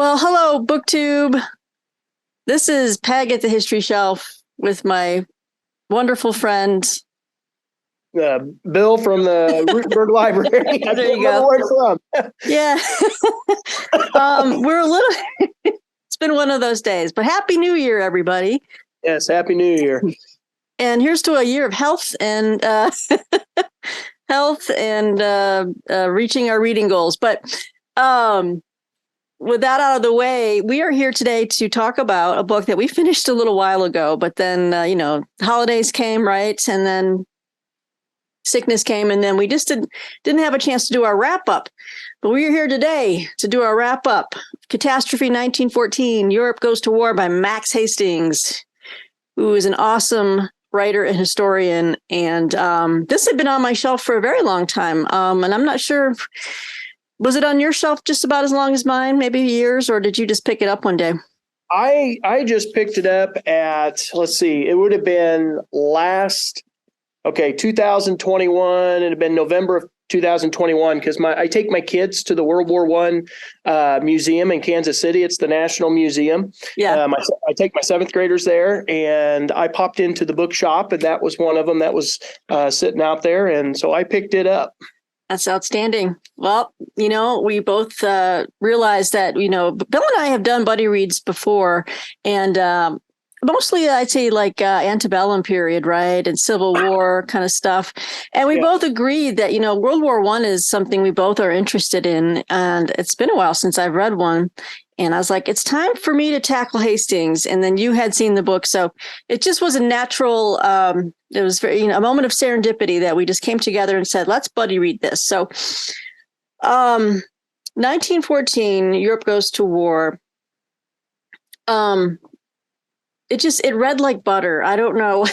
Well, hello, BookTube. This is Peg at the History Shelf with my wonderful friend. Bill from the Ruttenberg Library. There you go. Where from. Yeah. We're a little, it's been one of those days, but Happy New Year, everybody. Yes, Happy New Year. And here's to a year of health and reaching our reading goals. But with that out of the way, we are here today to talk about a book that we finished a little while ago, but then, holidays came, right? And then sickness came, and then we just didn't have a chance to do our wrap up. But we are here today to do our wrap up. Catastrophe 1914, Europe Goes to War by Max Hastings, who is an awesome writer and historian. And this had been on my shelf for a very long time. And I'm not sure, was it on your shelf just about as long as mine, maybe years, or did you just pick it up one day? I just picked it up at, let's see, it would have been 2021. It had been November of 2021 because I take my kids to the World War I museum in Kansas City. It's the National Museum. Yeah. I take my seventh graders there, and I popped into the bookshop, and that was one of them that was sitting out there, and so I picked it up. That's outstanding. Well, we both realized that, Bill and I have done buddy reads before, and mostly I'd say like antebellum period, right? And Civil War kind of stuff. And we both agreed that, World War I is something we both are interested in. And it's been a while since I've read one. And I was like, it's time for me to tackle Hastings. And then you had seen the book. So it just was a natural, it was very, a moment of serendipity that we just came together and said, let's buddy read this. So 1914, Europe Goes to War. It read like butter. I don't know.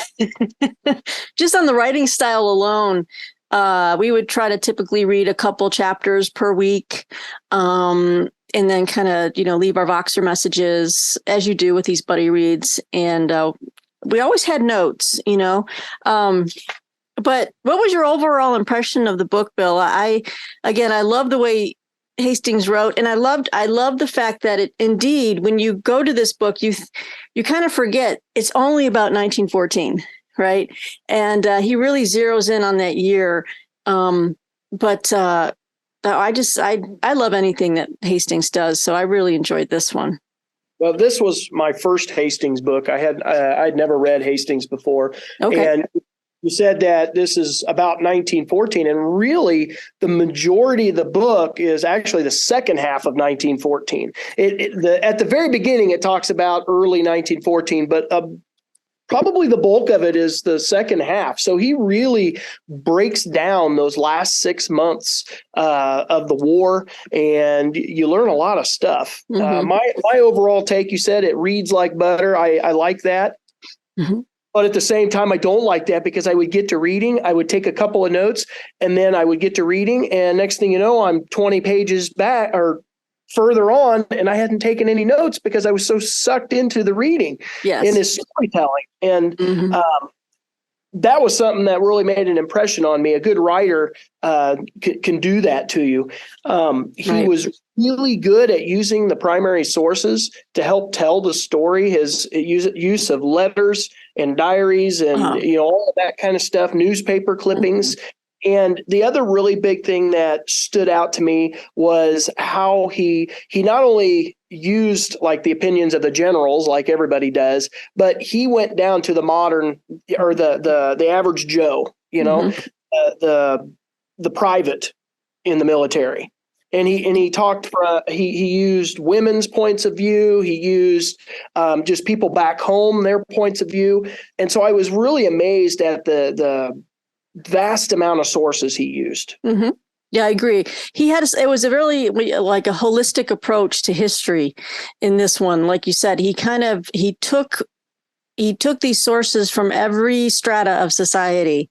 Just on the writing style alone, we would try to typically read a couple chapters per week. And then kind of, leave our Voxer messages as you do with these buddy reads. And we always had notes, but what was your overall impression of the book, Bill? I love the way Hastings wrote, and I loved the fact that it indeed, when you go to this book, you kind of forget it's only about 1914, right? And he really zeroes in on that year. I love anything that Hastings does, so I really enjoyed this one. Well, this was my first Hastings book. I'd never read Hastings before. Okay. And you said that this is about 1914, and really the majority of the book is actually the second half of 1914. At the very beginning, it talks about early 1914, but probably the bulk of it is the second half. So he really breaks down those last 6 months of the war, and you learn a lot of stuff. Mm-hmm. My overall take, you said it reads like butter. I like that. Mm-hmm. But at the same time, I don't like that because I would get to reading, I would take a couple of notes, and then I would get to reading, and next thing you know, I'm 20 pages back or further on, and I hadn't taken any notes because I was so sucked into the reading in his storytelling. And that was something that really made an impression on me. A good writer can do that to you. He was really good at using the primary sources to help tell the story. His use of letters and diaries and all of that kind of stuff, newspaper clippings. And the other really big thing that stood out to me was how he not only used like the opinions of the generals, like everybody does, but he went down to the modern or the average Joe, the private in the military. And he talked. He used women's points of view. He used just people back home, their points of view. And so I was really amazed at the vast amount of sources he used. Mm-hmm. Yeah, I agree. It was a really like a holistic approach to history in this one. Like you said, he took these sources from every strata of society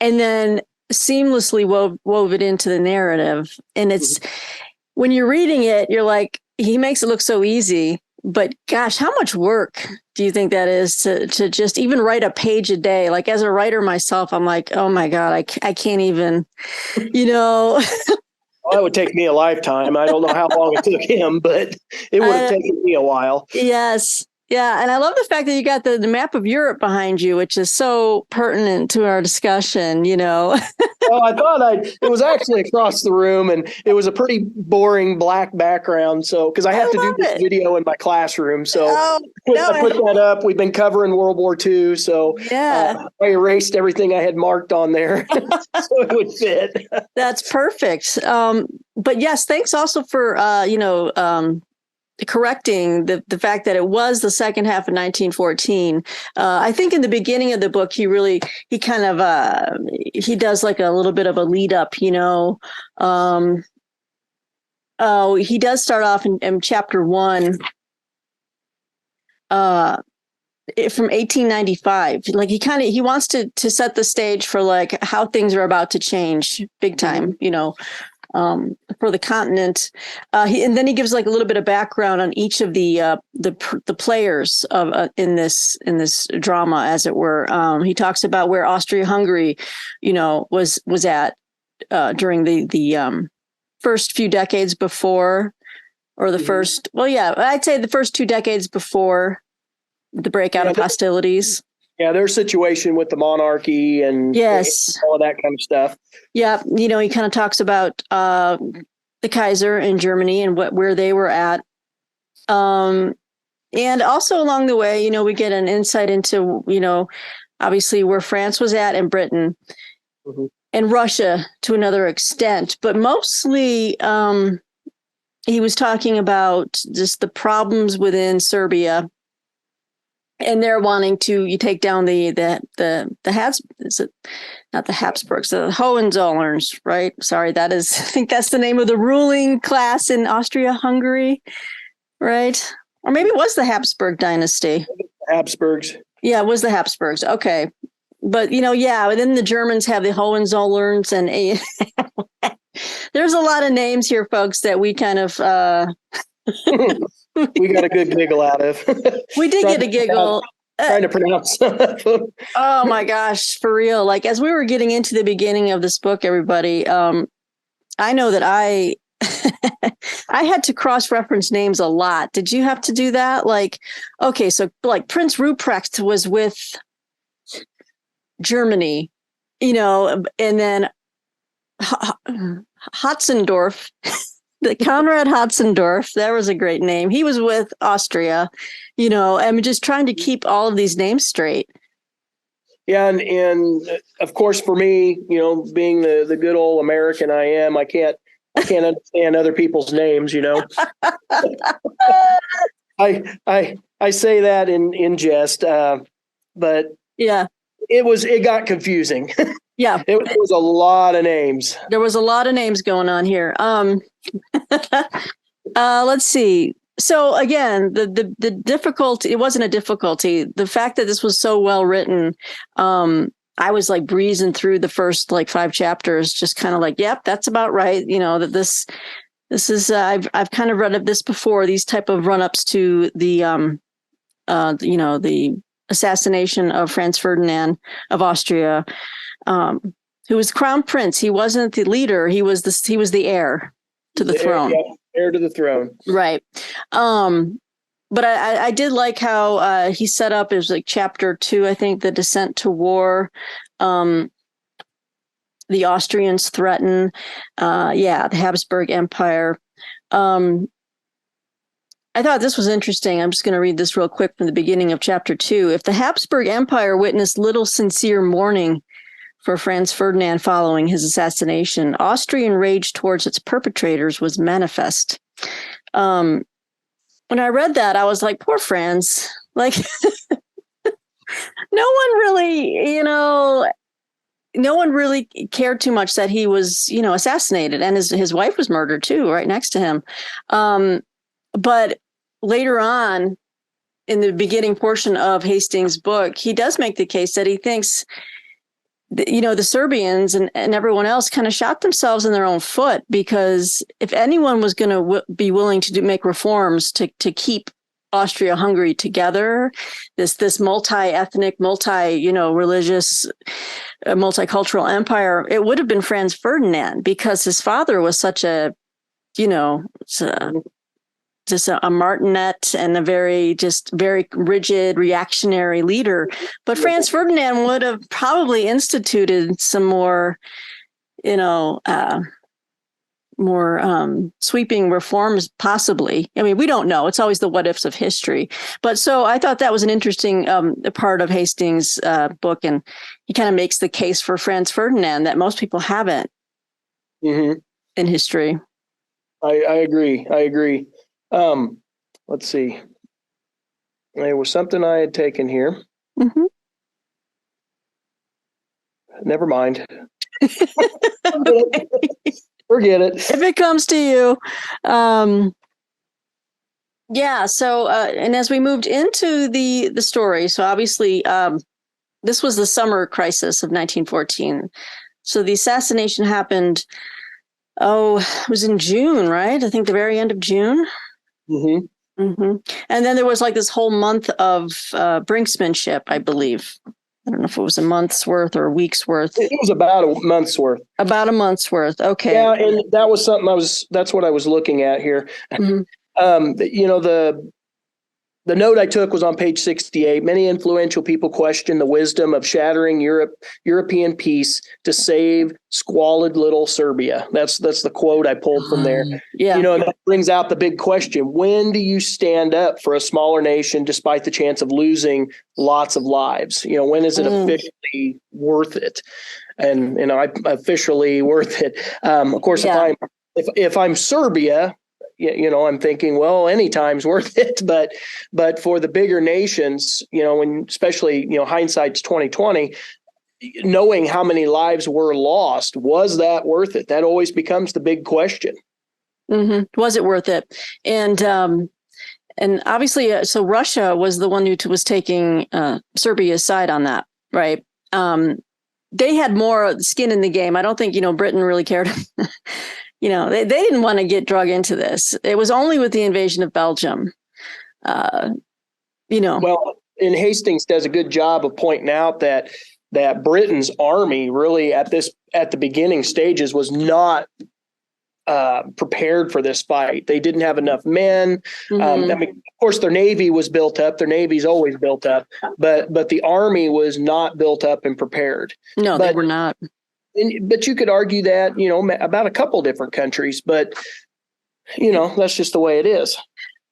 and then seamlessly wove it into the narrative. And it's when you're reading it, you're like, he makes it look so easy. But gosh, how much work do you think that is to just even write a page a day? Like as a writer myself, I'm like, oh my God, I can't even, Well, that would take me a lifetime. I don't know how long it took him, but it would have taken me a while. Yes. Yeah. And I love the fact that you got the map of Europe behind you, which is so pertinent to our discussion, Well, I thought it was actually across the room, and it was a pretty boring black background. So, because I have to do this video in my classroom. So I put that up. We've been covering World War II. So yeah, I erased everything I had marked on there so it would fit. That's perfect. But yes, thanks also for, correcting the fact that it was the second half of 1914. I think in the beginning of the book, he kind of he does like a little bit of a lead up, he does start off in chapter 1 from 1895. Like he wants to set the stage for like how things are about to change big time, for the continent. And then he gives like a little bit of background on each of the players of in this drama, as it were. He talks about where Austria-Hungary, was at during the first few decades before, or the first. Well, yeah, I'd say the first 2 decades before the breakout of hostilities. Yeah, their situation with the monarchy and all of that kind of stuff. Yeah, he kind of talks about the Kaiser in Germany and where they were at. And also along the way, we get an insight into, obviously where France was at and Britain and Russia to another extent. But mostly he was talking about just the problems within Serbia. And they're wanting to take down the is it not the Habsburgs, the Hohenzollerns, right? Sorry, I think that's the name of the ruling class in Austria-Hungary, right? Or maybe it was the Habsburg dynasty. Habsburgs. Yeah, it was the Habsburgs. Okay. But, and then the Germans have the Hohenzollerns, and there's a lot of names here, folks, that we kind of we got a good giggle out of. We did get a giggle. Trying to pronounce. Oh my gosh, for real. Like as we were getting into the beginning of this book, everybody, I know that I had to cross-reference names a lot. Did you have to do that? Like, okay, so like Prince Ruprecht was with Germany, and then Hotzendorf. The Konrad Hotzendorf, that was a great name. He was with Austria, I'm just trying to keep all of these names straight. Yeah, and of course for me, being the good old American I am, I can't understand other people's names, I say that in jest, but yeah, it got confusing. Yeah, it was a lot of names. There was a lot of names going on here. Let's see. So again, the difficulty, it wasn't a difficulty. The fact that this was so well written, I was like breezing through the first like 5 chapters, just kind of like, yep, that's about right. That this is, I've kind of read this before, these type of run-ups to the, the assassination of Franz Ferdinand of Austria, who was crown prince. He wasn't the leader. He was the heir to the throne. Heir to the throne. Right. But I did like how he set up, it was like chapter 2, I think, the descent to war. The Austrians threaten, the Habsburg Empire. I thought this was interesting. I'm just going to read this real quick from the beginning of chapter 2. If the Habsburg Empire witnessed little sincere mourning for Franz Ferdinand following his assassination, Austrian rage towards its perpetrators was manifest. When I read that, I was like, poor Franz. Like, no one really cared too much that he was, assassinated, and his wife was murdered too, right next to him. But later on, in the beginning portion of Hastings' book, he does make the case that he thinks, the Serbians and everyone else kind of shot themselves in their own foot, because if anyone was going to be willing to make reforms to keep Austria-Hungary together, this multi-ethnic, religious, multicultural empire, it would have been Franz Ferdinand, because his father was such a, just a martinet and a very rigid reactionary leader. But Franz Ferdinand would have probably instituted some more, more sweeping reforms, possibly. I mean, we don't know. It's always the what ifs of history. But so I thought that was an interesting part of Hastings' book. And he kind of makes the case for Franz Ferdinand that most people haven't in history. I agree. Let's see. There was something I had taken here. Mm-hmm. Never mind. Forget it. If it comes to you. Yeah. So, and as we moved into the story, so obviously, this was the summer crisis of 1914. So the assassination happened, it was in June, right? I think the very end of June. Mm-hmm. Mm-hmm. And then there was like this whole month of brinksmanship, I believe. I don't know if it was a month's worth or a week's worth. It was about a month's worth. About a month's worth. Okay. Yeah, and that was something that's what I was looking at here. Mm-hmm. The note I took was on page 68. Many influential people question the wisdom of shattering European peace to save squalid little Serbia. That's the quote I pulled from there. Yeah. And that brings out the big question. When do you stand up for a smaller nation despite the chance of losing lots of lives? When is it officially worth it? And, officially worth it. Of course, if I'm Serbia, I'm thinking, well, any time's worth it, but for the bigger nations, when especially, hindsight's 2020, knowing how many lives were lost, was that worth it? That always becomes the big question. Mm-hmm. Was it worth it? And obviously, so Russia was the one who was taking Serbia's side on that, right? They had more skin in the game. I don't think, Britain really cared. They didn't want to get drug into this. It was only with the invasion of Belgium. Well, and Hastings does a good job of pointing out that Britain's army really at the beginning stages was not prepared for this fight. They didn't have enough men. Mm-hmm. Of course, their navy was built up. Their navy's always built up, but the army was not built up and prepared. No, they were not. But you could argue that, about a couple different countries, but, that's just the way it is.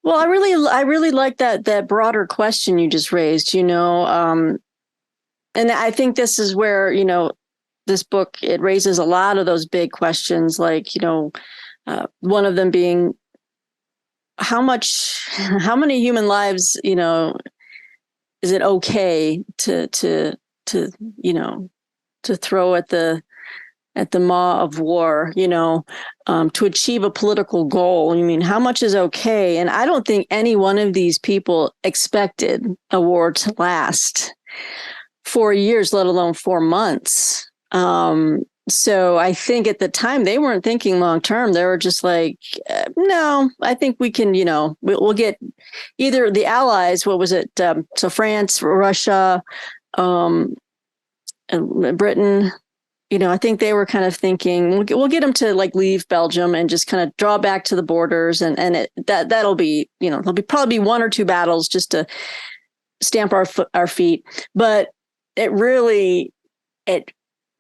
Well, I really like that broader question you just raised, and I think this is where, this book, it raises a lot of those big questions, like, one of them being how many human lives, is it okay to throw at the maw of war, to achieve a political goal. I mean, how much is okay? And I don't think any one of these people expected a war to last 4 years, let alone 4 months. So I think at the time they weren't thinking long term. They were just like, no, I think we can, we'll get either the Allies. What was it? So France, Russia, and Britain. I think they were kind of thinking we'll get them to like leave Belgium and just kind of draw back to the borders, and that'll be, there'll be probably 1 or 2 battles just to stamp our feet. But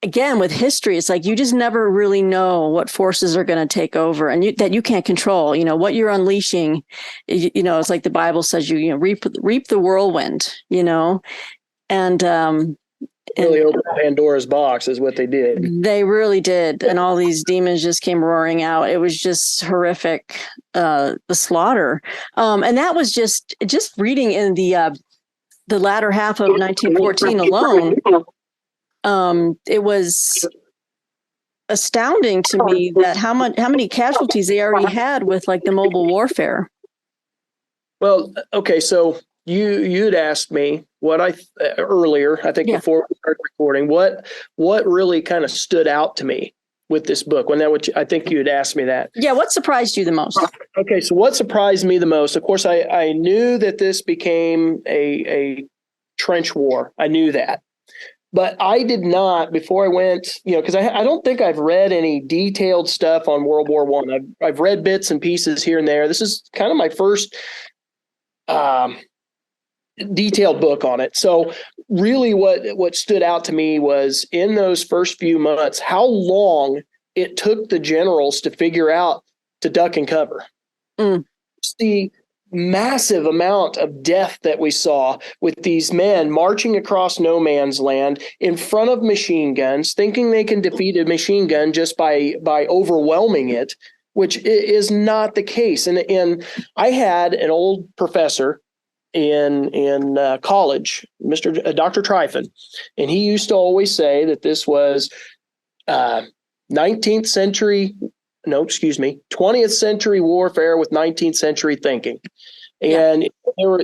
again, with history, it's like you just never really know what forces are going to take over, and that you can't control. What you're unleashing. It's like the Bible says, reap the whirlwind. And really opened Pandora's box is what they did. They really did. And all these demons just came roaring out. It was just horrific, the slaughter. And that was just reading in the latter half of 1914 alone. It was astounding to me that how many casualties they already had with like the mobile warfare. Well, okay. So you'd asked me what earlier, I think before we started recording, what really kind of stood out to me with this book? When that would, I think you had asked me that. Yeah. What surprised you the most? Okay, so what surprised me the most? Of course, I knew that this became a trench war. I knew that. But I did not, before I went, because I don't think I've read any detailed stuff on World War One. I've read bits and pieces here and there. This is kind of my first detailed book on it. So really what stood out to me was in those first few months, how long it took the generals to figure out to duck and cover. The massive amount of death that we saw with these men marching across no man's land in front of machine guns, thinking they can defeat a machine gun just by overwhelming it, which is not the case. And I had an old professor in college, Dr. Tryphon, and he used to always say that this was 20th century warfare with 19th century thinking. And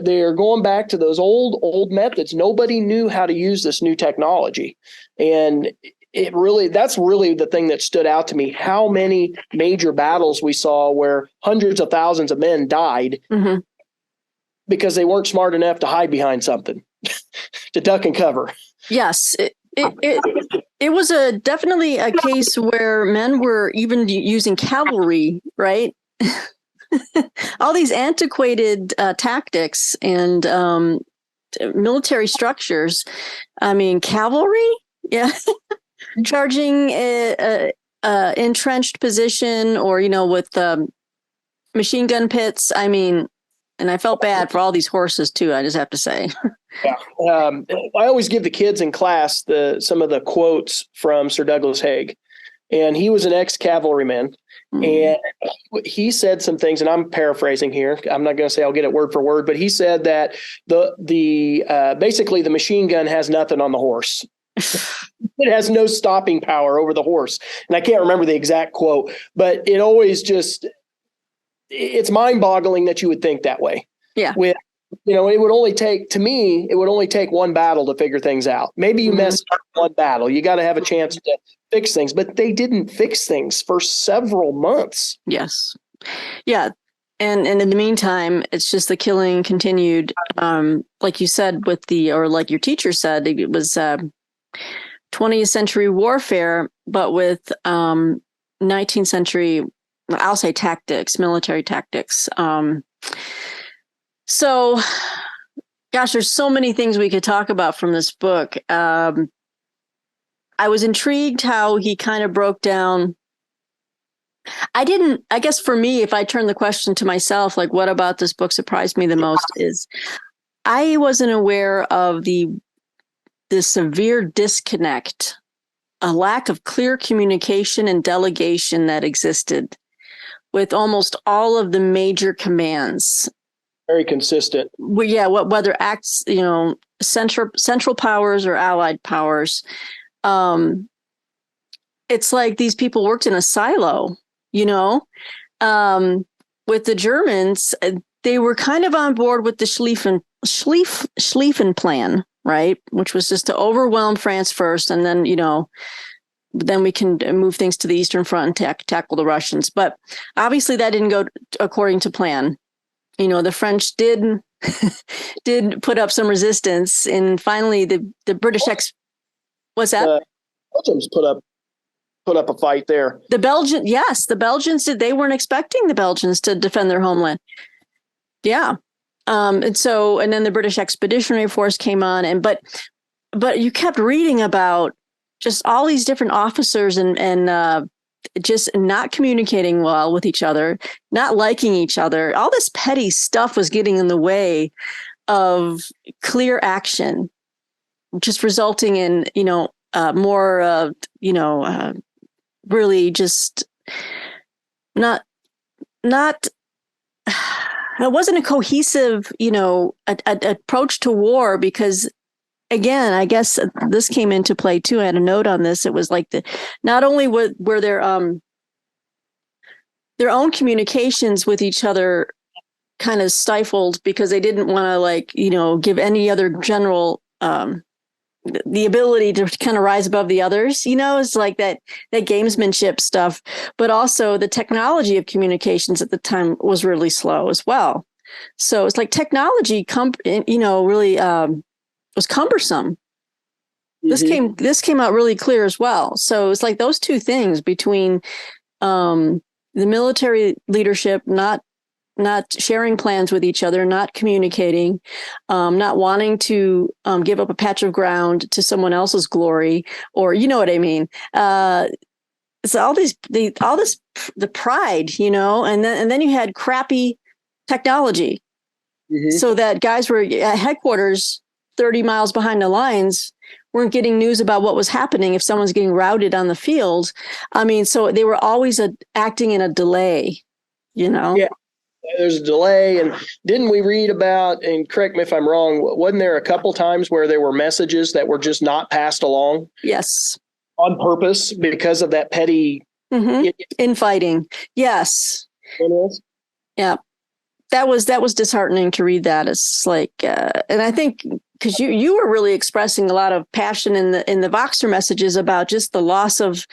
they're going back to those old methods. Nobody knew how to use this new technology. And that's really the thing that stood out to me, how many major battles we saw where hundreds of thousands of men died because they weren't smart enough to hide behind something, to duck and cover. Yes. It was definitely a case where men were even using cavalry, right? All these antiquated tactics and military structures. I mean, cavalry, yeah, charging a entrenched position, or with machine gun pits. I mean, and I felt bad for all these horses too. I just have to say. Yeah, I always give the kids in class some of the quotes from Sir Douglas Haig, and he was an ex-cavalryman. And he said some things, and I'm paraphrasing here. I'm not going to say I'll get it word for word, but he said that basically the machine gun has nothing on the horse. It has no stopping power over the horse. And I can't remember the exact quote, but it always it's mind-boggling that you would think that way. Yeah. It would only take one battle to figure things out. Maybe you mess up one battle. You got to have a chance to fix things, but they didn't fix things for several months. Yes. Yeah. And in the meantime, it's just the killing continued. Like you said, or like your teacher said, it was 20th century warfare, but with 19th century, I'll say tactics, military tactics. So, gosh, there's so many things we could talk about from this book. I was intrigued how he kind of broke down. I guess for me, if I turn the question to myself, like, what about this book surprised me the most is I wasn't aware of the severe disconnect, a lack of clear communication and delegation that existed with almost all of the major commands. Very consistent. Well, yeah, whether acts, central powers or allied powers. It's like these people worked in a silo, with the Germans. They were kind of on board with the Schlieffen plan, right? Which was just to overwhelm France first, and then, then we can move things to the Eastern Front and tackle the Russians. But obviously that didn't go according to plan. The French did put up some resistance, and finally the British what's that? Belgians put up a fight there. The Belgians did. They weren't expecting the Belgians to defend their homeland. Yeah. And then the British Expeditionary Force came on, but you kept reading about just all these different officers and just not communicating well with each other, not liking each other. All this petty stuff was getting in the way of clear action, just resulting in, more, really just not, it wasn't a cohesive, approach to war because, again, I guess this came into play too. I had a note on this. It was like not only were their own communications with each other kind of stifled because they didn't want to give any other general the ability to kind of rise above the others, is like that gamesmanship stuff, but also the technology of communications at the time was really slow as well. So it's like technology, really was cumbersome. This came out really clear as well. So it's like those two things between the military leadership not sharing plans with each other, not communicating, not wanting to give up a patch of ground to someone else's glory, or you know what I mean. So the pride, and then you had crappy technology, so that guys were at headquarters 30 miles behind the lines weren't getting news about what was happening if someone's getting routed on the field. I mean, so they were always acting in a delay, Yeah. There's a delay. And didn't we read about, and correct me if I'm wrong, wasn't there a couple times where there were messages that were just not passed along? Yes. On purpose because of that petty infighting. Yes. Yeah. That was disheartening to read that. It's like, and I think because you were really expressing a lot of passion in the Voxer messages about just the loss of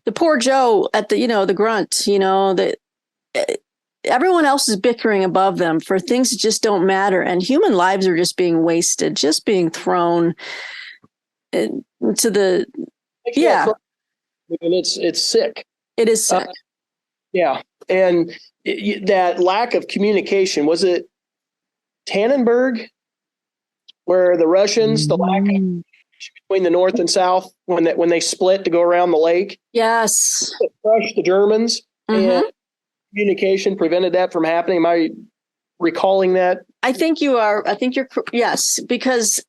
the poor Joe at the, the grunt, that everyone else is bickering above them for things that just don't matter. And human lives are just being wasted, just being thrown into the, yeah. And it's sick. It is sick. Yeah. And that lack of communication, was it Tannenberg where the Russians, the lack of between the North and South when they split to go around the lake? Yes. Crushed the Germans and communication prevented that from happening. Am I recalling that? I think you are. I think you're, yes, because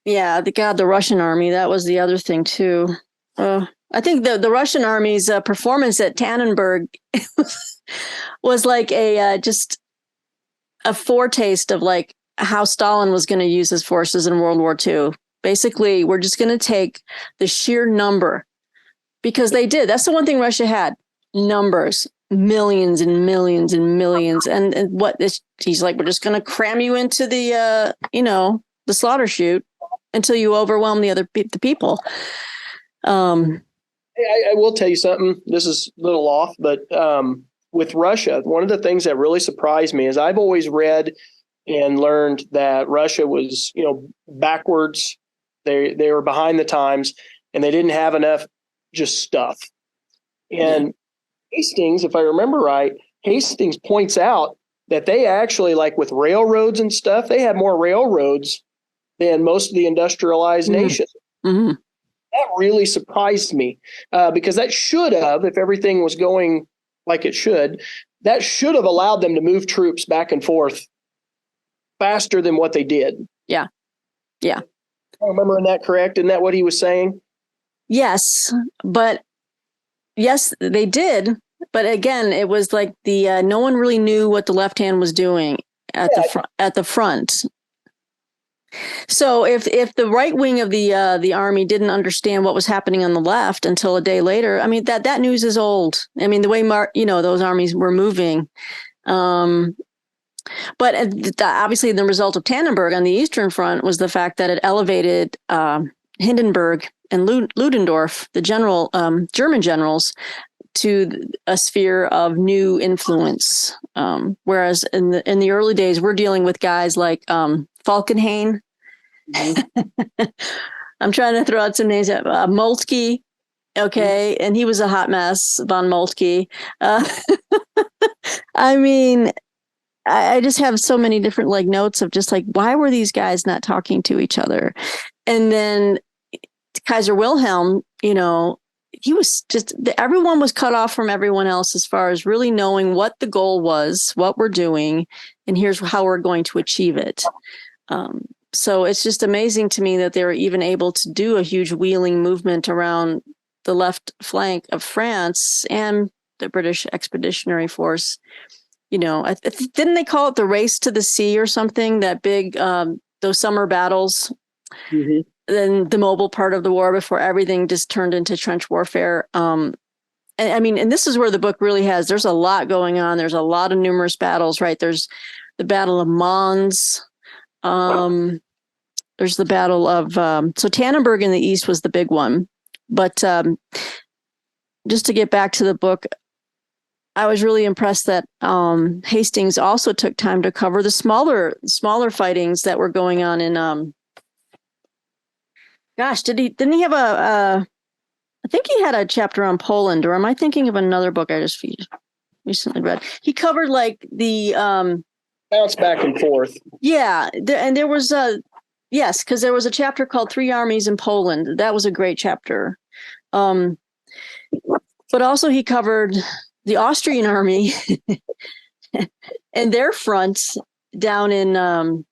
the Russian army, that was the other thing too. I think the Russian army's performance at Tannenberg was like just a foretaste of like how Stalin was going to use his forces in World War II. Basically, we're just going to take the sheer number, because they did. That's the one thing Russia had: numbers, millions and millions and millions. And he's like, we're just going to cram you into the the slaughter chute until you overwhelm the people. I will tell you something. This is a little off, but with Russia, one of the things that really surprised me is I've always read and learned that Russia was, backwards. They were behind the times, and they didn't have enough just stuff. And Hastings, if I remember right, Hastings points out that they actually, like with railroads and stuff, they had more railroads than most of the industrialized nations. Mm-hmm. That really surprised me because that should have, if everything was going like it should, that should have allowed them to move troops back and forth faster than what they did. Yeah. Yeah. I remember that correct? Isn't that what he was saying? Yes. But yes, they did. But again, it was like no one really knew what the left hand was doing at the front. So if the right wing of the army didn't understand what was happening on the left until a day later, I mean, that news is old. I mean, the way those armies were moving. But obviously the result of Tannenberg on the Eastern Front was the fact that it elevated Hindenburg and Ludendorff, the German generals, to a sphere of new influence. Whereas in the early days, we're dealing with guys like Falkenhayn. Mm-hmm. I'm trying to throw out some names. Moltke. Okay. And he was a hot mess, von Moltke. I mean, I just have so many different notes of just why were these guys not talking to each other? And then Kaiser Wilhelm, he was just, everyone was cut off from everyone else as far as really knowing what the goal was, what we're doing, and here's how we're going to achieve it. So it's just amazing to me that they were even able to do a huge wheeling movement around the left flank of France and the British Expeditionary Force. Didn't they call it the race to the sea or something? That big, those summer battles. Mm-hmm. Then the mobile part of the war before everything just turned into trench warfare. And this is where the book really there's a lot going on. There's a lot of numerous battles, right? There's the Battle of Mons. there's the Battle of so Tannenberg in the east was the big one, but just to get back to the book, I was really impressed that Hastings also took time to cover the smaller fightings that were going on in didn't he have I think he had a chapter on Poland, or am I thinking of another book I just recently read? He covered like the bounce back and forth. Yeah, and there was yes, because there was a chapter called Three Armies in Poland. That was a great chapter. But also he covered the Austrian army and their front down in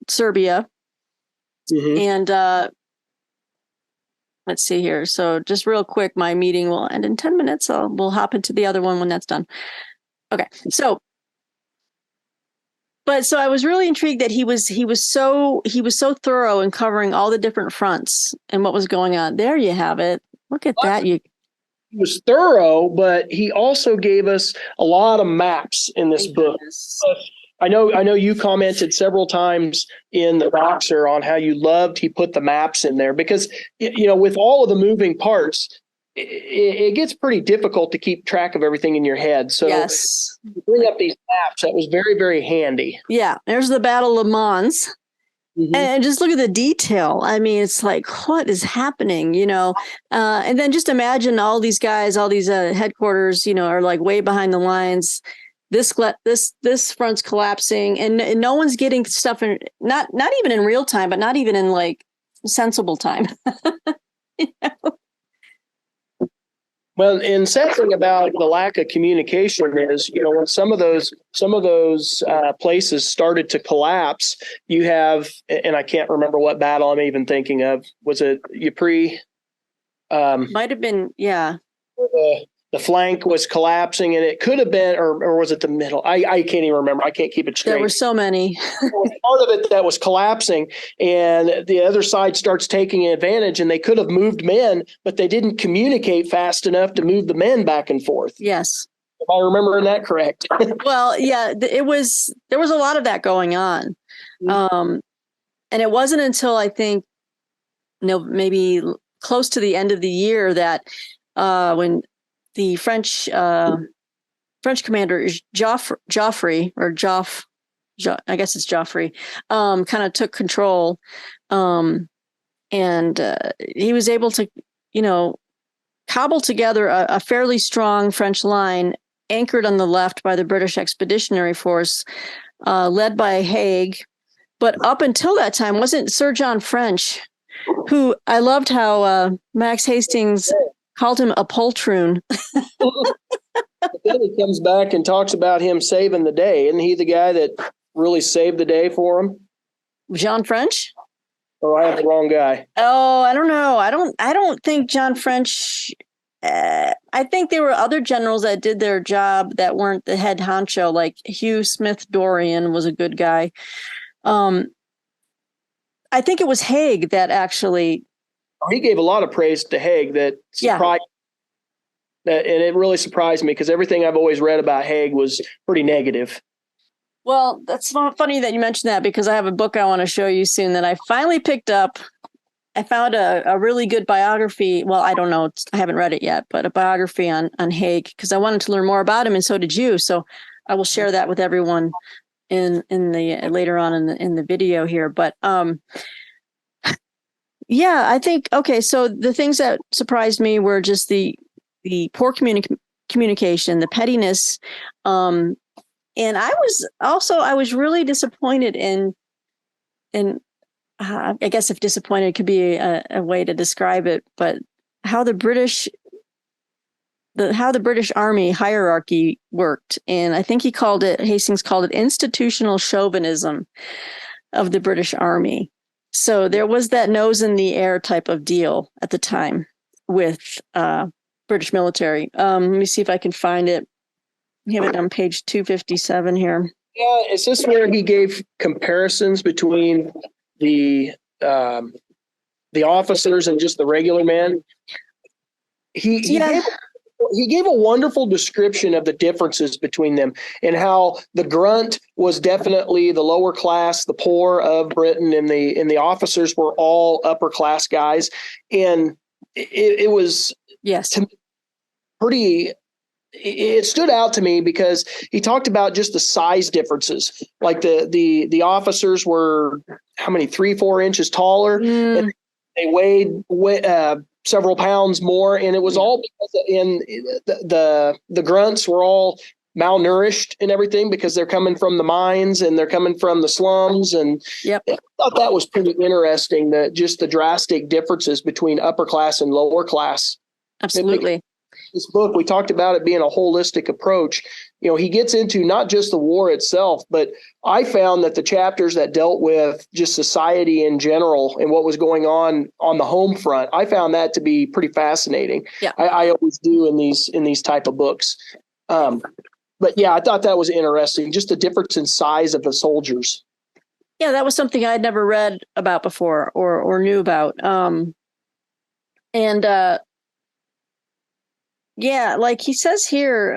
Serbia. Mm-hmm. And let's see here. So just real quick, my meeting will end in 10 minutes. So we'll hop into the other one when that's done. Okay. So I was really intrigued that he was so thorough in covering all the different fronts and what was going on. There you have it. Look at that. He was thorough, but he also gave us a lot of maps in this book. I know you commented several times in the Boxer on how you loved he put the maps in there because, with all of the moving parts, it gets pretty difficult to keep track of everything in your head. So yes, bring up these maps. That was very, very handy. Yeah. There's the Battle of Mons. Mm-hmm. And just look at the detail. I mean, it's like, what is happening, and then just imagine all these guys, all these headquarters, are like way behind the lines. This front's collapsing and no one's getting stuff in, not even in real time, but not even in like sensible time. Well, and sad thing about the lack of communication is, when some of those places started to collapse, you have, and I can't remember what battle I'm even thinking of. Was it Ypres? Might have been, yeah. The flank was collapsing, and it could have been, or was it the middle? I can't even remember. I can't keep it straight. There were so many. Part of it that was collapsing, and the other side starts taking advantage, and they could have moved men, but they didn't communicate fast enough to move the men back and forth. Yes. If I remember that correct. Well, yeah, there was a lot of that going on. Mm-hmm. And it wasn't until I think, maybe close to the end of the year that when the French commander is Joffrey, I guess it's Joffrey, kind of took control, and he was able to, cobble together a fairly strong French line anchored on the left by the British Expeditionary Force, led by Haig. But up until that time, wasn't Sir John French, who I loved how Max Hastings called him a poltroon. Then he comes back and talks about him saving the day. Isn't he the guy that really saved the day for him? John French? Or I have the wrong guy. Oh, I don't know. I don't think John French. I think there were other generals that did their job that weren't the head honcho, like Hugh Smith Dorian was a good guy. I think it was Haig that actually. He gave a lot of praise to Haig that surprised. Yeah. And it really surprised me because everything I've always read about Haig was pretty negative. Well, that's funny that you mentioned that because I have a book I want to show you soon that I finally picked up. I found a really good biography. Well, I don't know. I haven't read it yet, but a biography on Haig because I wanted to learn more about him, and so did you. So I will share that with everyone in the later on in the video here. But yeah, I think okay. So the things that surprised me were just the poor communication, the pettiness, and I was really disappointed in I guess if disappointed could be a way to describe it, but how the British Army hierarchy worked, and I think Hastings called it institutional chauvinism of the British Army. So there was that nose in the air type of deal at the time with British military. Let me see if I can find it. We have it on page 257 here. Yeah, is this where he gave comparisons between the officers and just the regular men? He gave He gave a wonderful description of the differences between them and how the grunt was definitely the lower class, the poor of Britain, and the officers were all upper class guys. And it was Yes. pretty. It stood out to me because he talked about just the size differences. Like the officers were how many 3-4 inches taller, and they weighed several pounds more, and it was all because the grunts were all malnourished and everything because they're coming from the mines and they're coming from the slums. And I thought that was pretty interesting, that just the drastic differences between upper class and lower class. Absolutely. This book, we talked about it being a holistic approach. He gets into not just the war itself, but I found that the chapters that dealt with just society in general and what was going on the home front, I found that to be pretty fascinating. Yeah. I always do in these type of books. But yeah, I thought that was interesting, just the difference in size of the soldiers. Yeah, that was something I'd never read about before or knew about. Yeah, like he says here,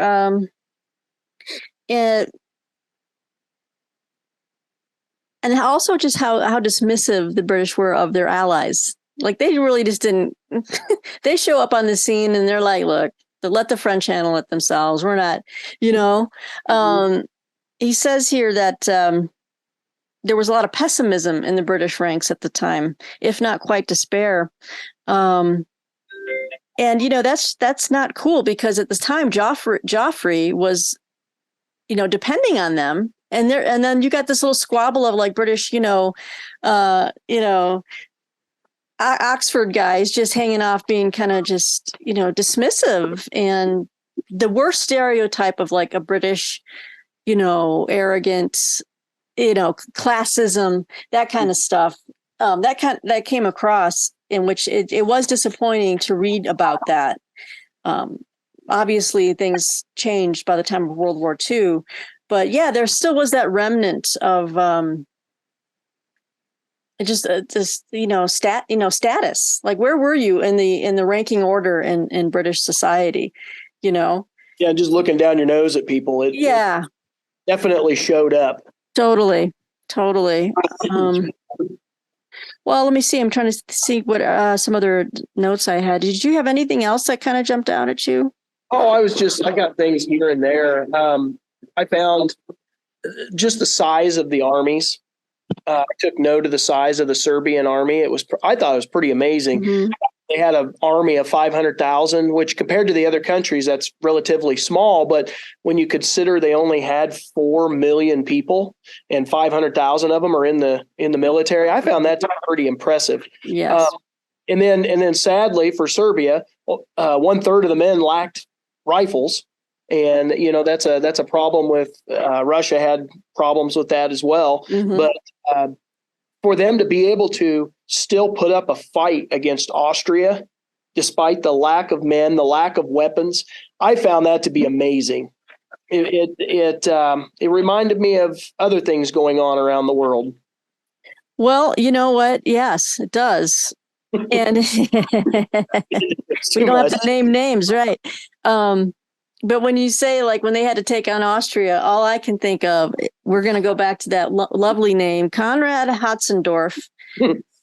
and also just how dismissive the British were of their allies. Like they really just didn't. They show up on the scene and they're like, "Look, let the French handle it themselves. We're not." He says here that there was a lot of pessimism in the British ranks at the time, if not quite despair. And that's not cool, because at this time Joffrey was, depending on them, and then you got this little squabble of like British, Oxford guys just hanging off, being kind of just dismissive, and the worst stereotype of like a British, arrogant, classism, that kind of stuff. That came across, in which it was disappointing to read about that. Obviously, things changed by the time of World War II, but yeah, there still was that remnant of status. Like, where were you in the ranking order in British society? Yeah, just looking down your nose at people. It definitely showed up. Totally. Well, let me see. I'm trying to see what some other notes I had. Did you have anything else that kind of jumped out at you? Oh, I got things here and there. I found just the size of the armies. I took note of the size of the Serbian army. I thought it was pretty amazing. Mm-hmm. They had an army of 500,000, which compared to the other countries, that's relatively small. But when you consider they only had 4 million people and 500,000 of them are in the military, I found that to be pretty impressive. Yes. And then sadly for Serbia, 1/3 of the men lacked rifles. And, that's a problem with Russia had problems with that as well. Mm-hmm. But for them to be able to still put up a fight against Austria, despite the lack of men, the lack of weapons, I found that to be amazing. It reminded me of other things going on around the world. Well, you know what? Yes, it does. And we don't have to name names, right? But when you say, like, when they had to take on Austria, all I can think of, we're going to go back to that lovely name, Konrad Hotzendorf.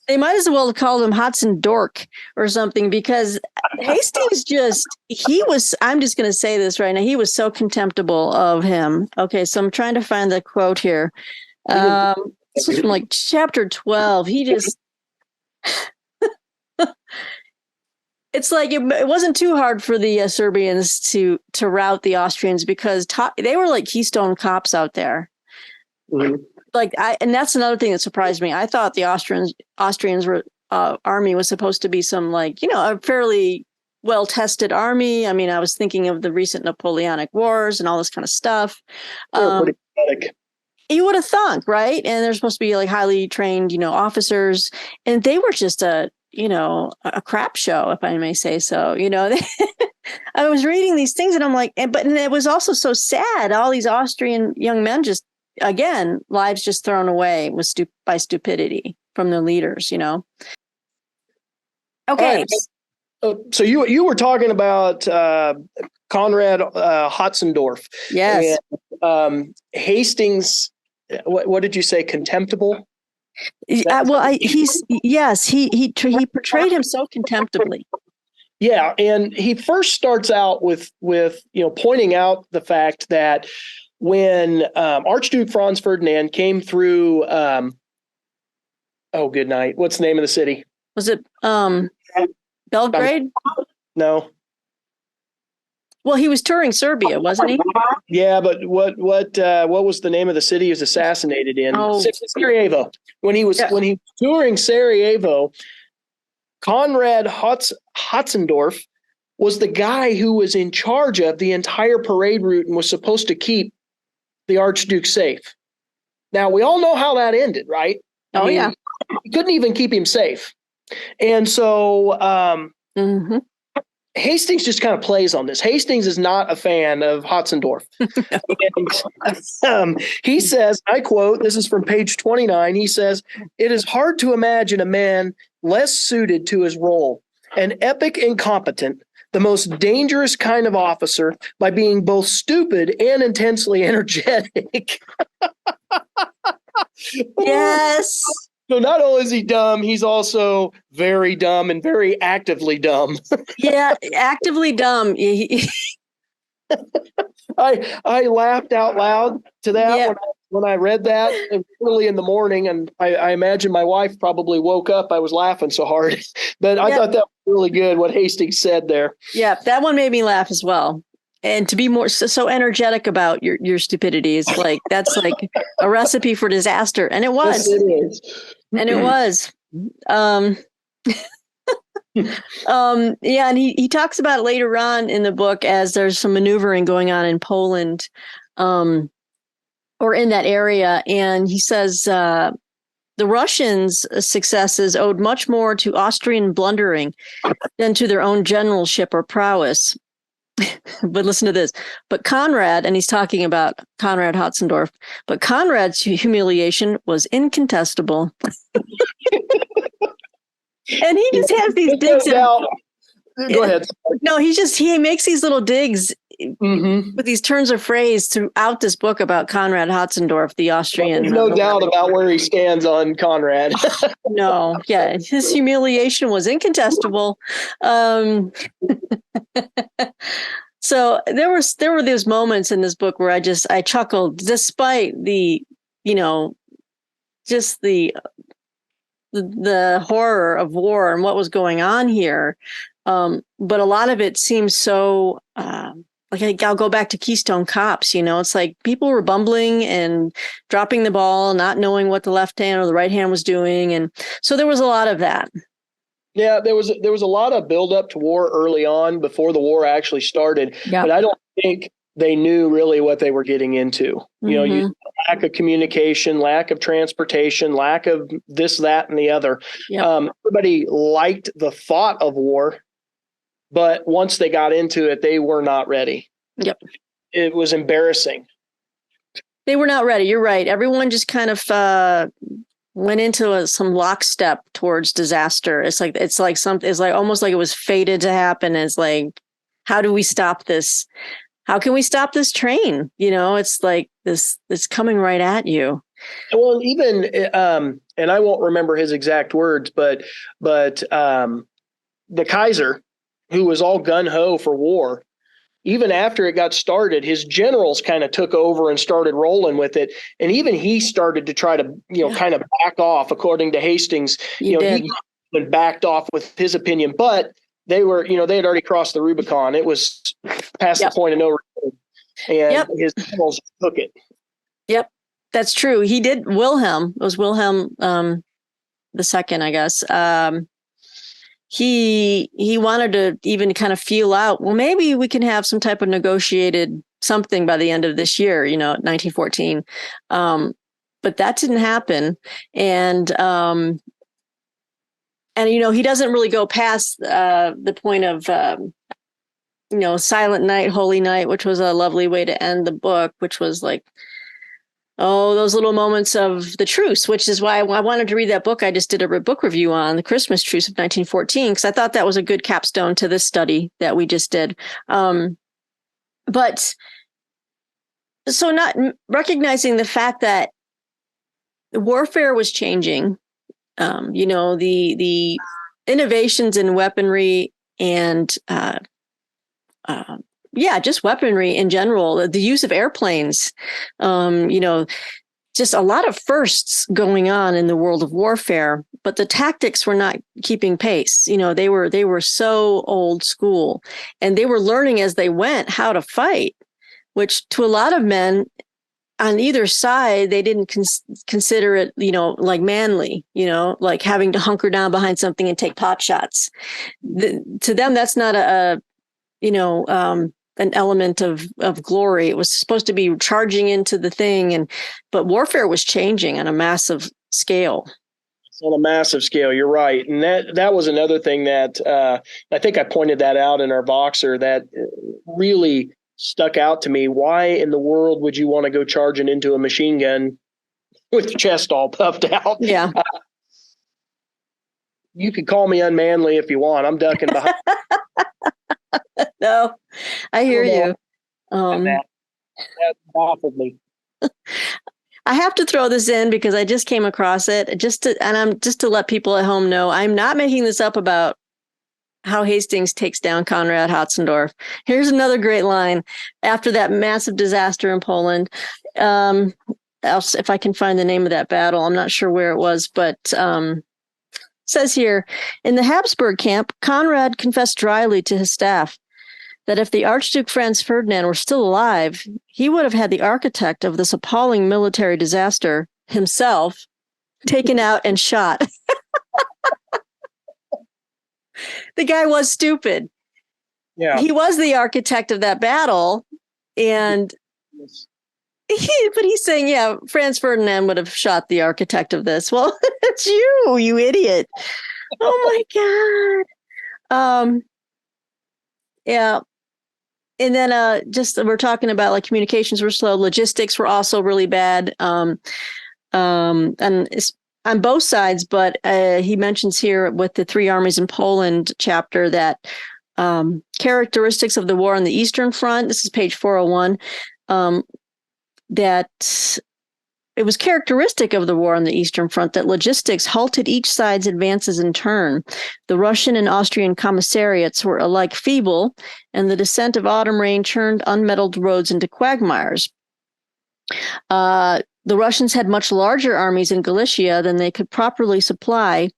They might as well have called him Hotzendork or something, because Hastings I'm just going to say this right now, he was so contemptible of him. Okay, so I'm trying to find the quote here. This is from like chapter 12. He just... It's like it wasn't too hard for the Serbians to rout the Austrians, because they were like Keystone Cops out there. Mm-hmm. And that's another thing that surprised me. I thought the Austrians were army was supposed to be some a fairly well-tested army. I mean, I was thinking of the recent Napoleonic Wars and all this kind of stuff. Pretty pathetic. You would have thunk, right? And they're supposed to be like highly trained, officers, and they were just a crap show, if I may say so. I was reading these things and I'm like, but it was also so sad. All these Austrian young men just, again, lives just thrown away by stupidity from their leaders, Okay. Right. So you were talking about Conrad Hotzendorf. Yes. And Hastings. What did you say? Contemptible? He portrayed him so contemptibly. Yeah, and he first starts out with pointing out the fact that when Archduke Franz Ferdinand came through, good night. What's the name of the city? Was it Belgrade? No. Well, he was touring Serbia, wasn't he? Yeah, but what was the name of the city he was assassinated in? Oh. Sarajevo. When he was touring Sarajevo, Conrad Hotzendorf was the guy who was in charge of the entire parade route and was supposed to keep the Archduke safe. Now, we all know how that ended, right? Yeah. He couldn't even keep him safe. And so Hastings just kind of plays on this. Hastings is not a fan of Hotzendorf. And, he says, I quote, this is from page 29, he says, "It is hard to imagine a man less suited to his role, an epic incompetent, the most dangerous kind of officer by being both stupid and intensely energetic." Yes. So not only is he dumb, he's also very dumb and very actively dumb. Yeah, actively dumb. I laughed out loud to that when I read that early in the morning, and I imagine my wife probably woke up. I was laughing so hard, but I thought that was really good what Hastings said there. Yeah, that one made me laugh as well. And to be more so energetic about your stupidity is that's like a recipe for disaster, and it was. Yes, it is. And it was. And he talks about it later on in the book as there's some maneuvering going on in Poland, or in that area, and he says the Russians' successes owed much more to Austrian blundering than to their own generalship or prowess. But listen to this. But Conrad, and he's talking about Conrad Hotzendorf, but Conrad's humiliation was incontestable. And he just has these digs. Go ahead. No, he makes these little digs with these turns of phrase throughout this book about Conrad Hotzendorf, the Austrian. There's no doubt about where he stands on Conrad. No, yeah, his humiliation was incontestable. So there were those moments in this book where I chuckled, despite the, just the horror of war and what was going on here. But a lot of it seems so, I'll go back to Keystone Cops, it's like people were bumbling and dropping the ball, not knowing what the left hand or the right hand was doing. And so there was a lot of that. Yeah, there was a lot of buildup to war early on before the war actually started. Yep. But I don't think they knew really what they were getting into. Lack of communication, lack of transportation, lack of this, that, and the other. Yep. Everybody liked the thought of war, but once they got into it, they were not ready. Yep. It was embarrassing. They were not ready. You're right. Everyone just kind of went into some lockstep towards disaster. It's like almost like it was fated to happen. It's like, how do we stop this? How can we stop this train? It's like it's coming right at you. Well, even and I won't remember his exact words, but the Kaiser, who was all gun ho for war, even after it got started, his generals kind of took over and started rolling with it. And even he started to try to, kind of back off, according to Hastings. He backed off with his opinion, but they were, they had already crossed the Rubicon. It was past the point of no return. And his generals took it. Yep, that's true. He did. Wilhelm, it was Wilhelm the second, I guess. He wanted to even kind of feel out, well, maybe we can have some type of negotiated something by the end of this year, 1914. But that didn't happen. And he doesn't really go past the point of, Silent Night, Holy Night, which was a lovely way to end the book, which was like, Oh, those little moments of the truce, which is why I wanted to read that book. I just did a book review on the Christmas truce of 1914 because I thought that was a good capstone to this study that we just did. But so not recognizing the fact that warfare was changing, the innovations in weaponry and just weaponry in general, the use of airplanes, just a lot of firsts going on in the world of warfare, but the tactics were not keeping pace. They were so old school, and they were learning as they went how to fight, which to a lot of men on either side, they didn't consider it, like manly, like having to hunker down behind something and take pot shots. To them, that's not an element of glory. It was supposed to be charging into the thing, but warfare was changing on a massive scale. On a massive scale, you're right, and that was another thing that I think I pointed that out in our Voxer that really stuck out to me. Why in the world would you want to go charging into a machine gun with your chest all puffed out? Yeah. You could call me unmanly if you want. I'm ducking behind. No, I hear you. That baffled me. I have to throw this in because I just came across it just to let people at home know I'm not making this up about how Hastings takes down Konrad Hotzendorf. Here's another great line after that massive disaster in Poland. If I can find the name of that battle, I'm not sure where it was, but says here, in the Habsburg camp, Konrad confessed dryly to his staff that if the Archduke Franz Ferdinand were still alive, he would have had the architect of this appalling military disaster himself taken out and shot. The guy was stupid. Yeah. He was the architect of that battle. And but he's saying, yeah, Franz Ferdinand would have shot the architect of this. Well, it's you idiot. Oh my God. Yeah. And then just we're talking about like communications were slow. Logistics were also really bad. And it's on both sides, but he mentions here with the Three Armies in Poland chapter that characteristics of the war on the Eastern Front, this is page 401, that it was characteristic of the war on the Eastern Front that logistics halted each side's advances in turn. The Russian and Austrian commissariats were alike feeble, and the descent of autumn rain churned unmetalled roads into quagmires. The Russians had much larger armies in Galicia than they could properly supply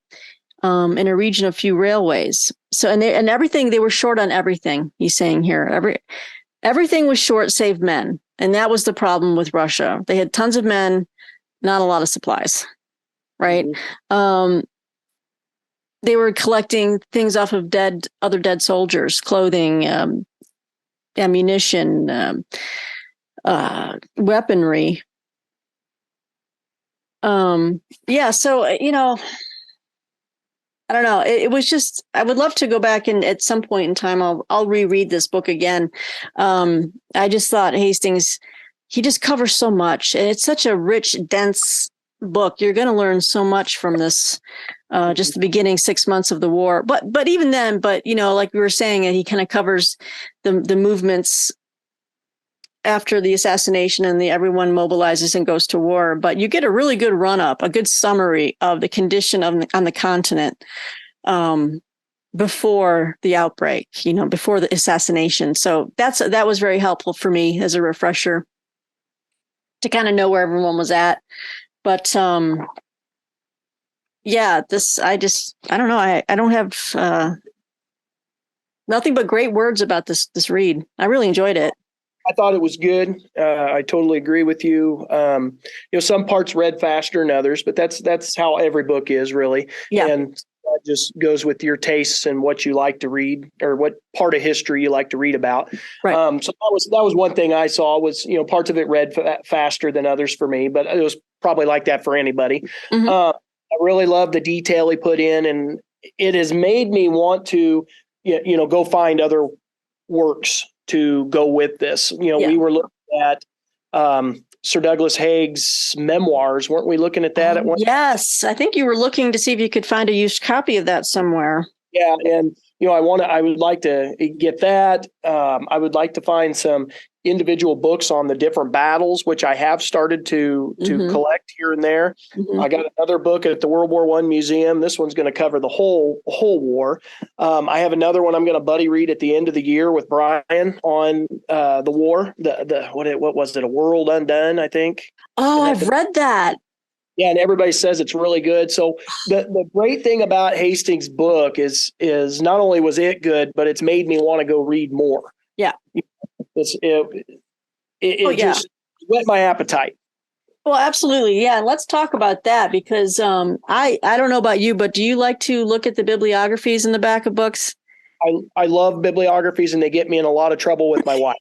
in a region of few railways. So, and everything, they were short on everything, he's saying here. Everything was short save men. And that was the problem with Russia. They had tons of men, not a lot of supplies, right? Mm-hmm. They were collecting things off of other dead soldiers, clothing, ammunition, weaponry. So, I don't know. It was just, I would love to go back and at some point in time, I'll reread this book again. I just thought Hastings, he just covers so much, and it's such a rich, dense book. You're going to learn so much from this, just the beginning 6 months of the war. But even then, like we were saying, he kind of covers the movements after the assassination and everyone mobilizes and goes to war. But you get a really good run up, a good summary of the condition on the continent before the outbreak, before the assassination. So that was very helpful for me as a refresher to kind of know where everyone was at. But I don't know. I don't have nothing but great words about this read. I really enjoyed it. I thought it was good. I totally agree with you. Some parts read faster than others, but that's how every book is, really. Yeah. And that just goes with your tastes and what you like to read, or what part of history you like to read about. Right. So that was one thing I saw was, parts of it read faster than others for me, but it was probably like that for anybody. Mm-hmm. I really love the detail he put in, and it has made me want to, go find other works to go with this. We were looking at Sir Douglas Haig's memoirs. Weren't we looking at that at one? Yes, I think you were looking to see if you could find a used copy of that somewhere. Yeah, and I would like to get that. I would like to find some individual books on the different battles, which I have started to collect here and there. I got another book at the World War I Museum. This one's going to cover the whole war. I have another one I'm going to buddy read at the end of the year with Brian on the war. What was it? A World Undone, I think. Oh, I've read that. Yeah, and everybody says it's really good. So the great thing about Hastings' book is not only was it good, but it's made me want to go read more. Yeah. It just whet my appetite. Well, absolutely. Yeah. Let's talk about that because I don't know about you, but do you like to look at the bibliographies in the back of books? I love bibliographies, and they get me in a lot of trouble with my wife.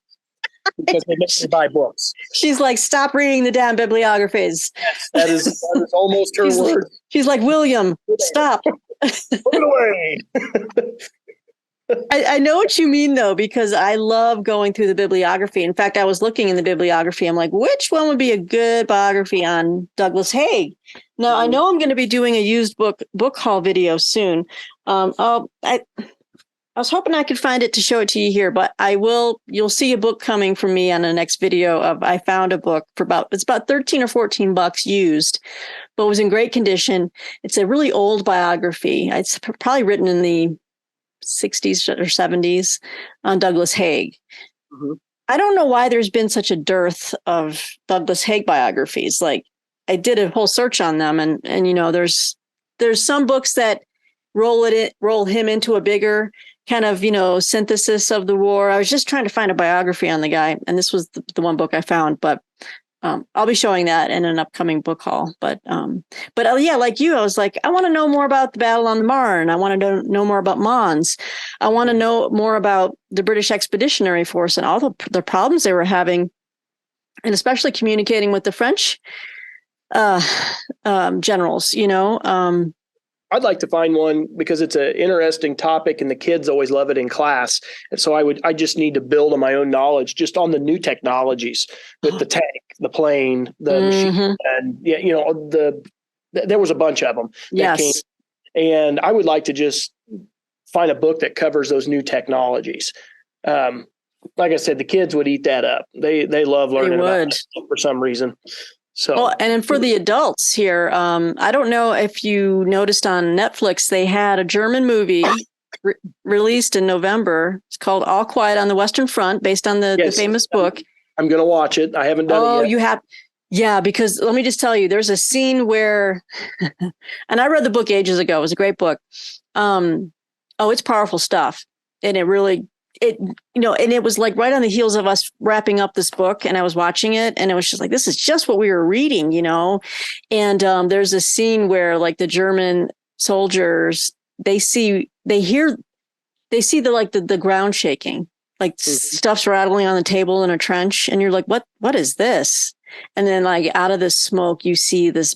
Because they make me buy books. She's like, stop reading the damn bibliographies. Yes, that is almost her word. She's like, William, stop. Put it away. I know what you mean, though, because I love going through the bibliography. In fact, I was looking in the bibliography. I'm like, which one would be a good biography on Douglas Haig? Now, I know I'm going to be doing a used book haul video soon. I was hoping I could find it to show it to you here, but I will. You'll see a book coming from me on the next video I found a book for it's about 13 or 14 bucks used, but it was in great condition. It's a really old biography. It's probably written in the 60s or 70s on Douglas Haig. Mm-hmm. I don't know why there's been such a dearth of Douglas Haig biographies. Like I did a whole search on them and there's some books that roll him into a bigger kind of, synthesis of the war. I was just trying to find a biography on the guy, and this was the one book I found, but I'll be showing that in an upcoming book haul. But yeah, like you, I was like, I want to know more about the battle on the Marne. I want to know more about Mons. I want to know more about the British Expeditionary Force and all the problems they were having, and especially communicating with the French generals, I'd like to find one because it's an interesting topic and the kids always love it in class. And so I just need to build on my own knowledge just on the new technologies with the tank, the plane, the machine, and there was a bunch of them. Yes. And I would like to just find a book that covers those new technologies. Like I said, the kids would eat that up. They love learning about it for some reason. So, and then for the adults here, I don't know if you noticed on Netflix, they had a German movie released in November. It's called All Quiet on the Western Front, based on the famous book. I'm going to watch it. I haven't done it yet. Oh, you have? Yeah, because let me just tell you, there's a scene where, and I read the book ages ago. It was a great book. It's powerful stuff. And and it was like right on the heels of us wrapping up this book, and I was watching it, and it was just like, this is just what we were reading, and there's a scene where like the German soldiers, they see the ground shaking, like stuff's rattling on the table in a trench, and you're like, what is this? And then like out of the smoke, you see this.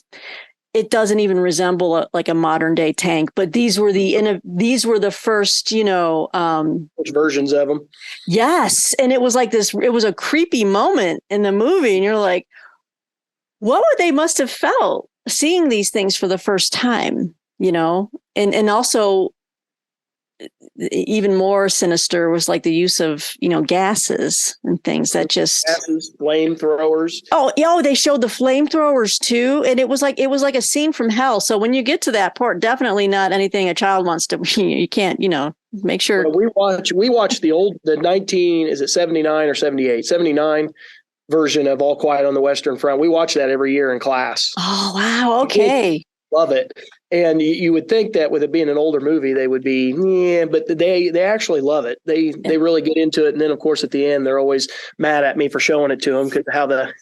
It doesn't even resemble a modern day tank, but these were the first, which versions of them. Yes. And it was like this, it was a creepy moment in the movie. And you're like, what would they must have felt seeing these things for the first time, and also even more sinister was like the use of, gases and things that just flamethrowers. Oh, they showed the flamethrowers too. And it was like a scene from hell. So when you get to that part, definitely not anything a child wants to, you can't, make sure. Well, we watched is it 79 or 78, 79 version of All Quiet on the Western Front. We watch that every year in class. Oh, wow. Okay. Love it. And you would think that with it being an older movie, they would be, but they actually love it. They really get into it. And then, of course, at the end, they're always mad at me for showing it to them because how the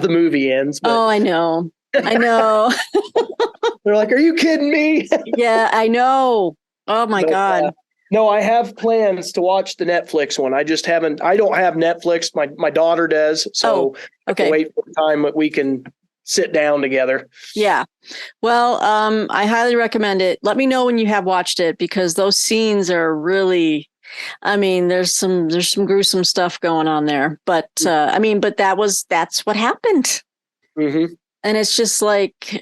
movie ends. But, I know. They're like, are you kidding me? Yeah, I know. Oh, my God. No, I have plans to watch the Netflix one. I just haven't. I don't have Netflix. My daughter does. So I can wait for the time that we can sit down together. Yeah. Well, I highly recommend it. Let me know when you have watched it because those scenes are really, I mean, there's some gruesome stuff going on there, but but that's what happened. Mm-hmm. And it's just like,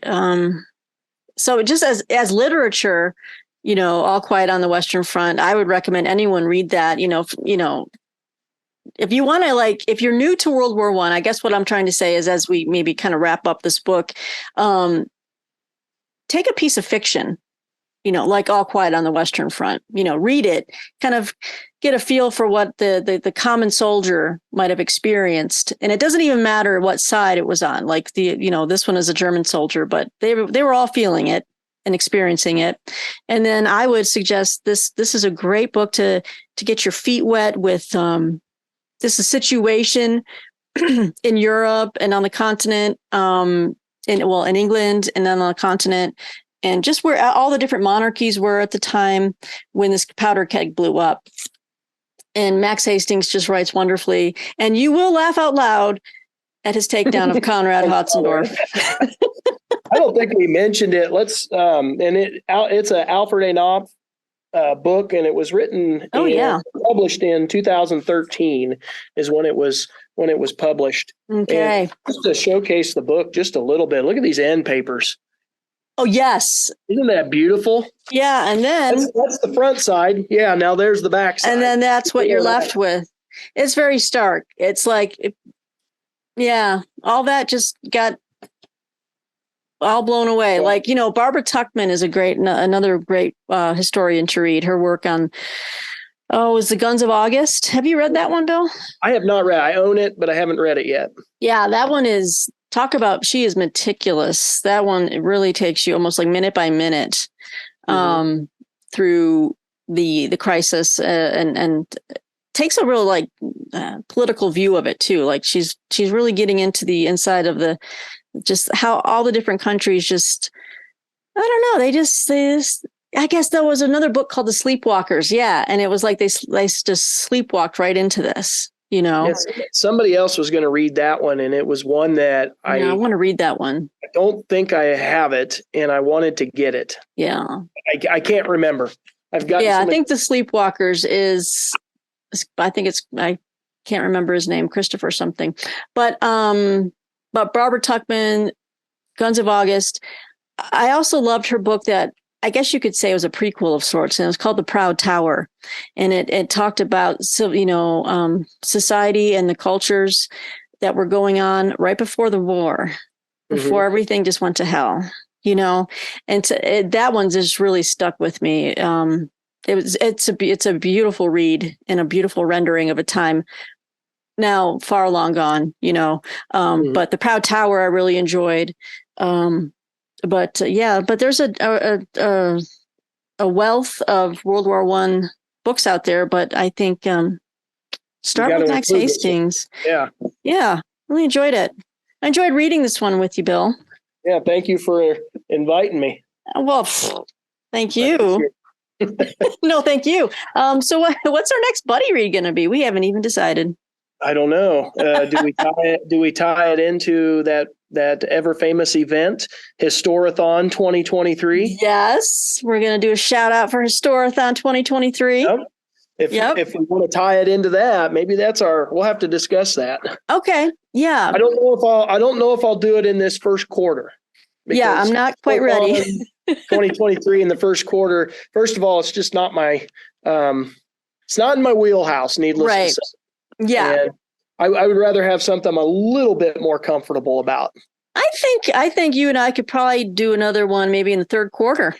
so just as literature, All Quiet on the Western Front, I would recommend anyone read that. If you want to, like, if you're new to World War I guess what I'm trying to say is, as we maybe kind of wrap up this book, take a piece of fiction, like All Quiet on the Western Front, read it, kind of get a feel for what the common soldier might have experienced. And it doesn't even matter what side it was on. Like this one is a German soldier, but they were all feeling it and experiencing it. And then I would suggest this is a great book to get your feet wet with, this is situation in Europe and on the continent, in England and then on the continent, and just where all the different monarchies were at the time when this powder keg blew up. And Max Hastings just writes wonderfully, and you will laugh out loud at his takedown of Conrad Hotzendorf. I don't think we mentioned it. Let's it's an Alfred A. Knopf book, and it was written published in 2013 is when it was published. Okay. And just to showcase the book just a little bit, look at these end papers. Oh, yes. Isn't that beautiful? Yeah. And then that's the front side. Yeah. Now there's the back side. And then that's what you're left with. It's very stark. It's like, all that just got all blown away. Yeah. Like, Barbara Tuchman is another great historian to read. Her work on, is The Guns of August. Have you read that one, Bill? I have not read. I own it, but I haven't read it yet. Yeah, that one is, she is meticulous. That one, it really takes you almost like minute by minute through the crisis and takes a real political view of it too. Like she's really getting into the inside of just how all the different countries just, I don't know. They just, I guess there was another book called The Sleepwalkers. Yeah. And it was like they just sleepwalked right into this, Yes, somebody else was going to read that one. And it was one that I want to read that one. I don't think I have it, and I wanted to get it. Yeah. I can't remember. I think The Sleepwalkers is, I can't remember his name, Christopher something, but Barbara Tuchman, Guns of August. I also loved her book that I guess you could say it was a prequel of sorts, and it was called The Proud Tower. And it talked about, society and the cultures that were going on right before the war, before everything just went to hell, and that one just really stuck with me. It's a beautiful read and a beautiful rendering of a time now far long gone, but The Proud Tower I really enjoyed. But there's a wealth of World War I books out there, but I think start with Max Hastings. Yeah, really enjoyed it. I enjoyed reading this one with you, Bill. Yeah, thank you for inviting me. Well, thank you. No, thank you. So what's our next buddy read going to be? We haven't even decided. I don't know. Do we tie it into that ever famous event, Historathon 2023? Yes, we're going to do a shout out for Historathon 2023. Yep. If we want to tie it into that, maybe we'll have to discuss that. Okay. Yeah. I don't know if I'll do it in this first quarter. Yeah, I'm not quite ready. 2023 in the first quarter. First of all, it's just not my it's not in my wheelhouse, needless to say. Yeah. And I would rather have something I'm a little bit more comfortable about. I think you and I could probably do another one maybe in the third quarter.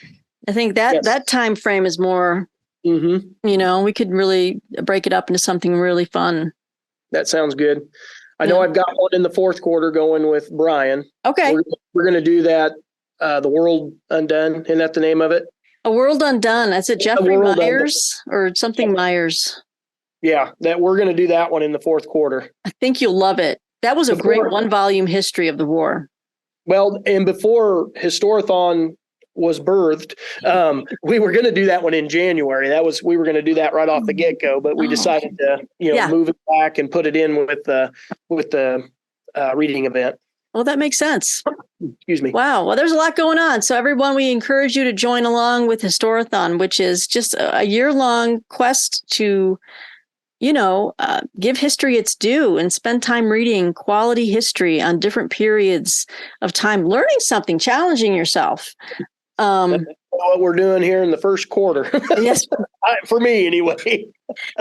I think that time frame is more, we could really break it up into something really fun. That sounds good. I know I've got one in the fourth quarter going with Brian. Okay. We're going to do that. The World Undone. Isn't that the name of it? A World Undone. That's it. Jeffrey Myers or something Myers. Yeah, we're going to do that one in the fourth quarter. I think you'll love it. That was a great 1-volume history of the war. Well, and before Historathon was birthed, we were going to do that one in January. We were going to do that right off the get-go, but we decided to, move it back and put it in with the reading event. Well, that makes sense. Excuse me. Wow. Well, there's a lot going on. So everyone, we encourage you to join along with Historathon, which is just a year-long quest to, give history its due and spend time reading quality history on different periods of time, learning something, challenging yourself. That's what we're doing here in the first quarter. Yes. For me, anyway.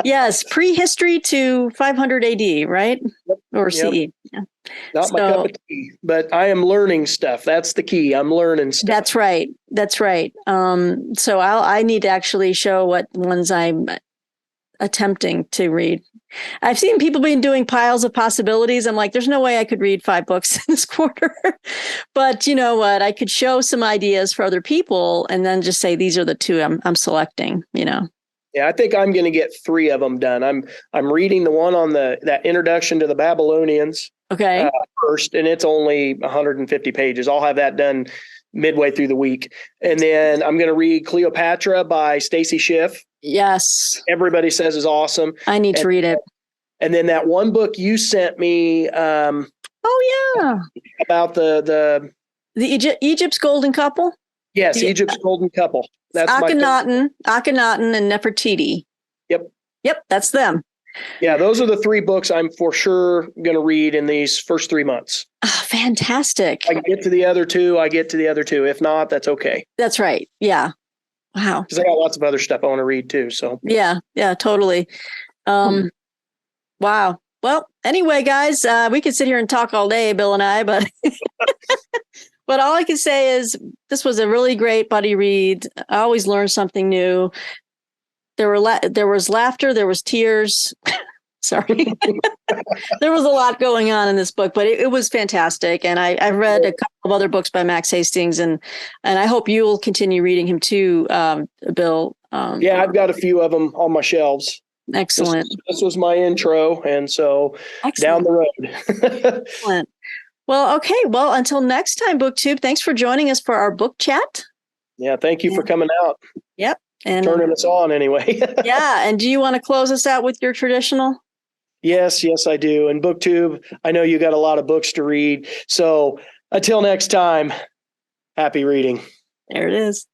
Yes. Prehistory to 500 AD, right? Yep. Or CE. Yeah. Not my cup of tea, but I am learning stuff. That's the key. I'm learning stuff. That's right. That's right. So I need to actually show what ones I'm attempting to read. I've seen people been doing piles of possibilities. I'm like, there's no way I could read 5 books in this quarter. But you know what? I could show some ideas for other people and then just say, these are the 2 I'm selecting, Yeah, I think I'm going to get 3 of them done. I'm reading the one on that introduction to the Babylonians. Okay. First, and it's only 150 pages. I'll have that done midway through the week. And then I'm going to read Cleopatra by Stacy Schiff. Yes. Everybody says is awesome. I need to read it. And then that one book you sent me. Oh, yeah. About the Egypt's Golden Couple? Yes, Egypt's Golden Couple. That's Akhenaten and Nefertiti. Yep, that's them. Yeah, those are the 3 books I'm for sure going to read in these first 3 months. Oh, fantastic. I get to the other 2. If not, that's okay. That's right. Yeah. Wow. Because I got lots of other stuff I want to read too. So yeah, totally. Wow. Well, anyway, guys, we could sit here and talk all day, Bill and I, but but all I can say is this was a really great buddy read. I always learned something new. There was laughter, there was tears. Sorry. There was a lot going on in this book, but it was fantastic. And I read a couple of other books by Max Hastings, and I hope you will continue reading him too, Bill. Yeah, I've got a few of them on my shelves. Excellent. This was my intro, and so down the road. Excellent. Well, okay. Well, until next time, BookTube, thanks for joining us for our book chat. Yeah, thank you for coming out. Yep. And turning us on anyway. Yeah. And do you want to close us out with your traditional? Yes, I do. And BookTube, I know you got a lot of books to read. So until next time, happy reading. There it is.